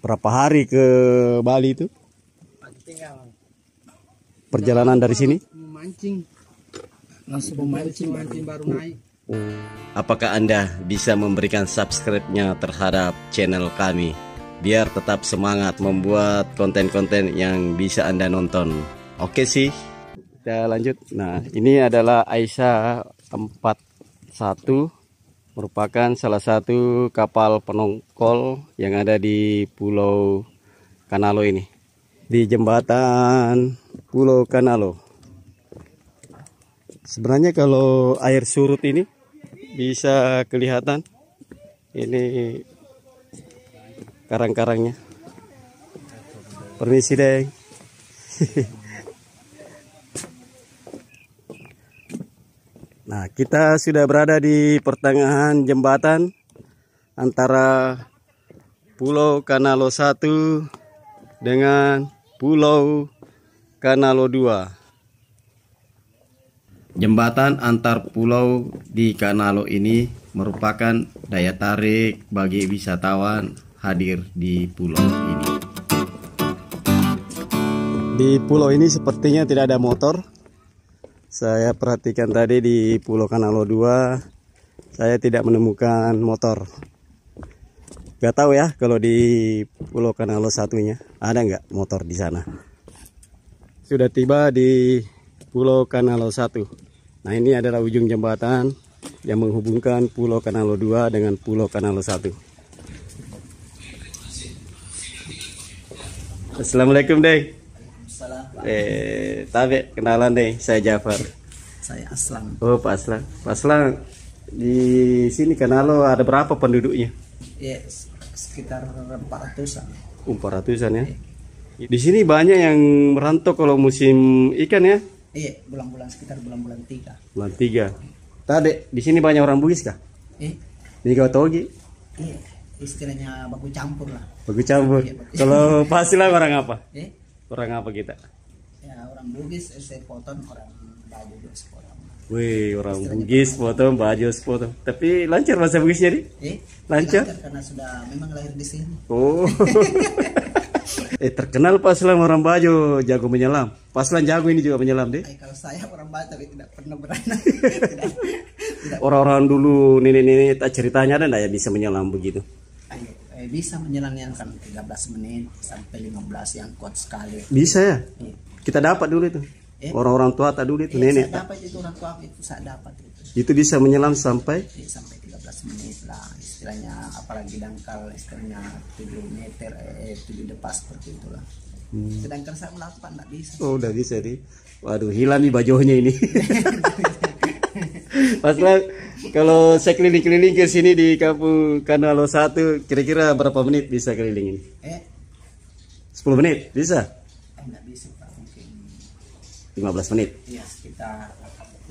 Berapa hari ke Bali itu? Tinggal Perjalanan dari sini? memancing. Langsung memancing baru naik. Apakah Anda bisa memberikan subscribe-nya terhadap channel kami biar tetap semangat membuat konten-konten yang bisa Anda nonton? Oke sih, kita lanjut. Nah, ini adalah Aisyah 41, merupakan salah satu kapal penongkol yang ada di Pulau Kanalo ini, di jembatan Pulau Kanalo. Sebenarnya kalau air surut ini bisa kelihatan ini karang-karangnya. Permisi deh. Nah, kita sudah berada di pertengahan jembatan antara Pulau Kanalo 1 dengan Pulau Kanalo 2. Jembatan antar pulau di Kanalo ini merupakan daya tarik bagi wisatawan hadir di pulau ini. Di pulau ini sepertinya tidak ada motor. Saya perhatikan tadi di Pulau Kanalo 2, saya tidak menemukan motor. Gak tahu ya kalau di Pulau Kanalo 1-nya ada nggak motor di sana. Sudah tiba di Pulau Kanalo 1. Nah, ini adalah ujung jembatan yang menghubungkan Pulau Kanalo 2 dengan Pulau Kanalo 1. Assalamualaikum deh. Tabe kenalan deh, saya Jafar. Saya Aslan. Oh, Pak Aslan. Pak Aslan, di sini Kanalo ada berapa penduduknya? Ya, sekitar 400-an. 400-an ya. Di sini banyak yang merantau kalau musim ikan ya? Iya, sekitar bulan-bulan 3. Bulan 3. Tadi di sini banyak orang Bugis kah? Ini kau togi? Iya, istilahnya baku campur lah. Baku campur. Iya, baku Kalau pastilah orang apa? Orang apa kita? Ya, orang Bugis, sepotong, orang Bajo sepotong. Wih, orang Bugis potong, Bajo potong. Tapi lancar bahasa Bugisnya nih? Lancar karena sudah memang lahir di sini. Oh. Terkenal Pak Aslan orang Bajo jago menyelam. Pak Aslan jago ini juga menyelam deh. Kalau saya orang Bajo tapi tidak pernah berenang. Orang-orang dulu nenek-nenek tak ceritanya ada enggak ya bisa menyelam begitu? Bisa menyelam yang kan 13 menit sampai 15 yang kuat sekali. Bisa ya? Kita dapat dulu itu. Orang-orang tua tak dulu itu nenek. Saya dapat itu orang tua itu saya dapat itu. Itu bisa menyelam sampai 13 menit lah istilahnya, apalagi dangkal istilahnya 7 meter 7 depas seperti itulah. Sedangkan saya melakukan enggak bisa. Oh, udah bisa nih. Waduh, hilang nih bajohnya ini. Paslah kalau saya keliling-keliling ke sini di Kampung Kanalo 1, kira-kira berapa menit bisa keliling ini? 10 menit bisa? Enggak bisa Pak, mungkin 15 menit. Iya, sekitar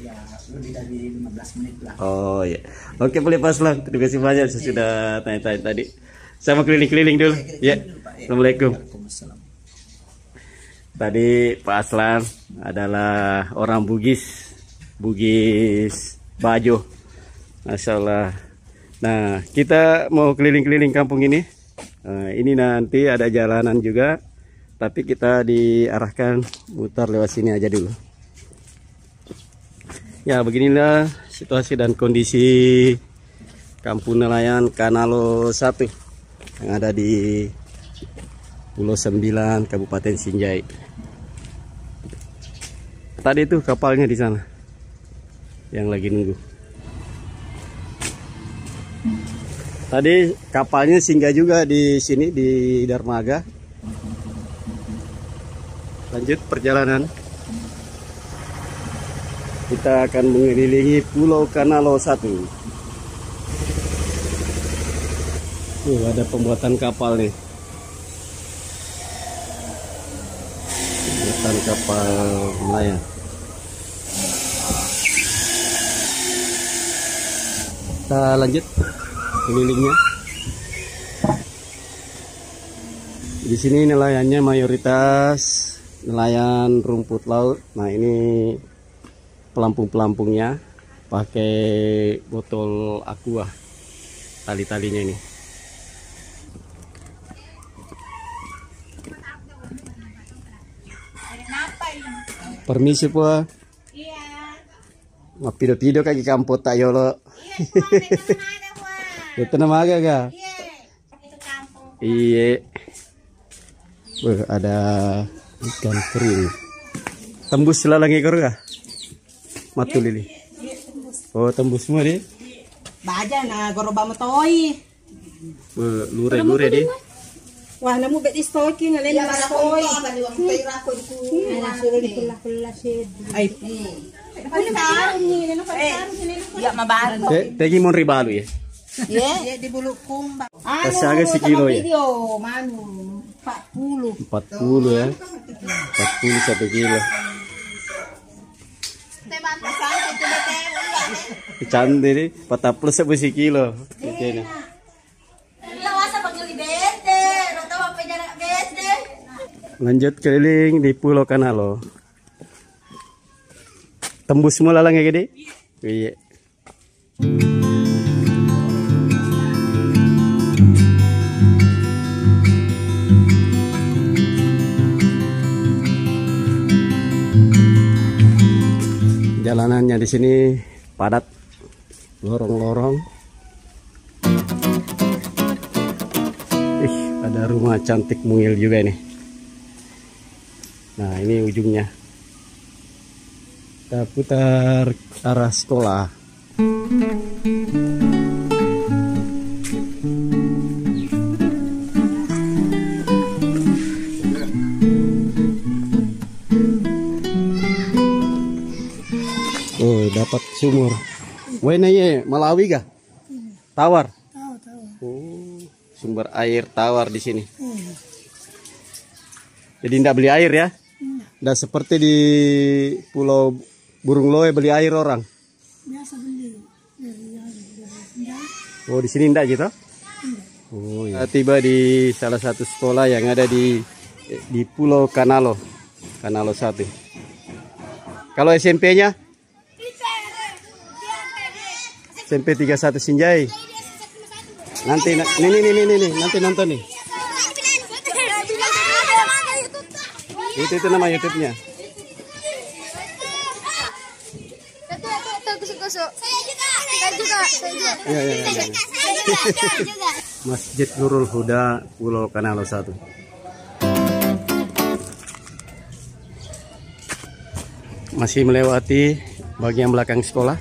ya lebih dari 15 menit lah. Oh iya. Oke, boleh Pak Aslan. Terima kasih banyak saya sudah tanya-tanya tadi. Saya mau keliling-keliling dulu. Ya. Assalamualaikum. Tadi Pak Aslan adalah orang Bugis Bajo. Masya Allah. Nah, kita mau keliling-keliling kampung ini. Ini nanti ada jalanan juga, tapi kita diarahkan mutar lewat sini aja dulu. Ya, beginilah situasi dan kondisi Kampung Nelayan Kanalo 1 yang ada di Pulau 9, Kabupaten Sinjai. Tadi itu kapalnya di sana yang lagi nunggu. Tadi kapalnya singgah juga di sini di dermaga. Lanjut perjalanan. Kita akan mengelilingi Pulau Kanalo 1. Ada pembuatan kapal nih. Pembuatan kapal nelayan. Kita lanjut kelilingnya. Di sini nelayannya mayoritas nelayan rumput laut. Nah, ini pelampung-pelampungnya pakai botol aqua, tali-talinya ini. Permisi po. Iya. Mapido-pido kaki kampot tak yolo. Iya, Itu nama aga ga? Iya, itu kampung. Iya. Ada ikan kering. Tembus selalang ekor ga? Matu lili. Oh, tembus semua deh. Baja na goroba mo toy. Lure-lure deh. Wah, namu bet istoki ngalen na toy. Ay. Ya mabago. Tegi mon ribalu ya. Ya di bulukung. Pasaga si kilo ya. Video manu 40. 40 ya. 40 1 kilo. Candi nih, 40 sebuah kilo. Oke nih. Lanjut keliling di Pulau Kanalo. Tembus semua lalang ya gede? Iya. Jalanannya di sini padat, lorong-lorong. Ada rumah cantik mungil juga nih. Nah, ini ujungnya. Kita putar arah sekolah. Oh, dapat sumur. Wena ye, Malawi ga? Tawar. Oh, sumber air tawar di sini. Jadi tidak beli air ya? Tidak seperti di Pulau Burung Loe beli air orang. Biasa beli. Oh, di sini tidak gitu? Oh, ya. Tiba di salah satu sekolah yang ada di Pulau Kanalo, Kanalo 1. Kalau SMP-nya? SMP 31 Sinjai. Nanti nih, nanti nonton nih. Itu nama YouTube-nya. Saya juga. Ya. Masjid Nurul Huda, Pulau Kanalo 1. Masih melewati bagian belakang sekolah.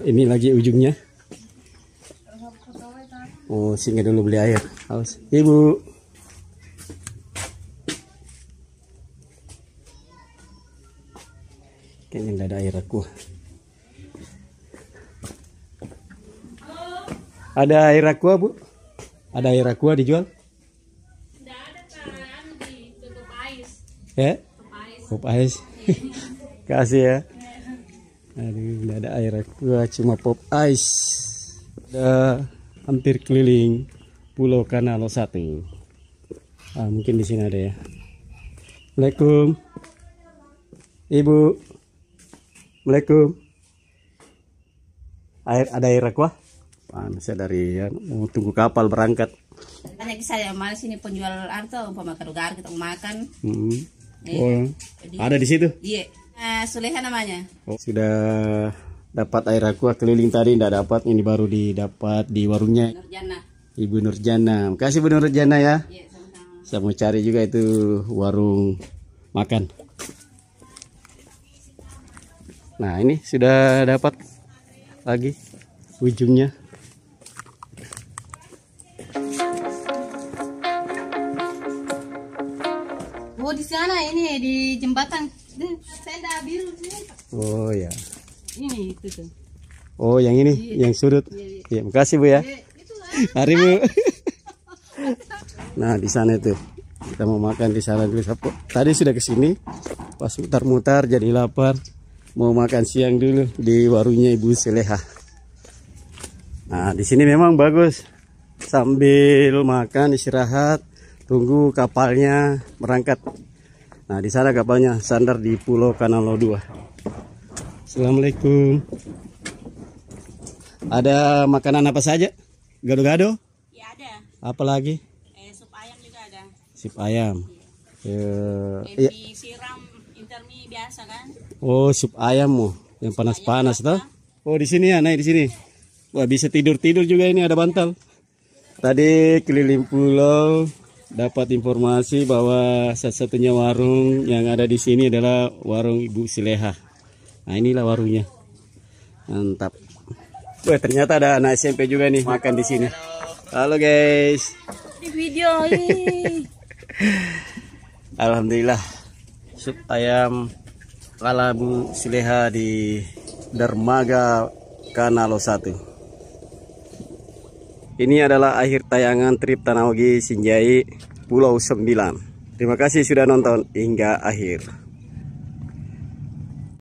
Ini lagi ujungnya. Oh, singgah dulu beli air. Haus. Ibu. Kayaknya nggak ada air aqua. Ada air aqua, Bu? Ada air aqua dijual? Tidak ada kan di tutup ais. Ya? Pop ais. Kasih ya. Aduh, nggak ada air aqua, cuma pop ice. Udah hampir keliling Pulau Kanalo 1. Mungkin di sini ada ya. Assalamualaikum, Ibu. Assalamualaikum. Ada air aqua? Saya dari ya, mau tunggu kapal berangkat. Banyak saya malas ini penjual arto umpama keluar kita makan. Oh, ada di situ? Iya. Suleha namanya. Oh, sudah dapat air aqua keliling tadi, tidak dapat, ini baru didapat di warungnya Nurjana. Ibu Nurjana. Makasih Bu Nurjana ya. Iya, sama-sama. Saya mau cari juga itu warung makan. Nah, ini sudah dapat lagi ujungnya. Oh, di sana ini di jembatan tenda biru sini. Oh ya. Ini itu tuh. Oh, yang ini, yang sudut. Iya, makasih Bu ya. Hari Bu. Nah, di sana itu. Kita mau makan di sana dulu. Tadi sudah ke sini. Pas mutar-mutar jadi lapar. Mau makan siang dulu di warungnya Ibu Seleha. Nah, di sini memang bagus. sambil makan istirahat tunggu kapalnya berangkat. Nah, di sana kapalnya sandar di Pulau Kanalo 2. Assalamualaikum. Ada makanan apa saja? Gado-gado? Ya ada. Apa lagi? Sup ayam juga ada. Sup ayam. Mie siram intermi biasa kan? Oh, sup ayam mau yang panas-panas toh? Oh, di sini ya, naik di sini. Wah, bisa tidur-tidur juga ini, ada bantal. Tadi keliling pulau dapat informasi bahwa satu-satunya warung yang ada di sini adalah warung Ibu Sileha. Nah, inilah warungnya. Mantap. Wah, ternyata ada anak SMP juga nih makan di sini. Halo guys. Di video ini. Alhamdulillah. Sup ayam ala Bu Sileha di Dermaga Kanalo 1. Ini adalah akhir tayangan trip Tanah Oge Sinjai Pulau 9. Terima kasih sudah nonton hingga akhir.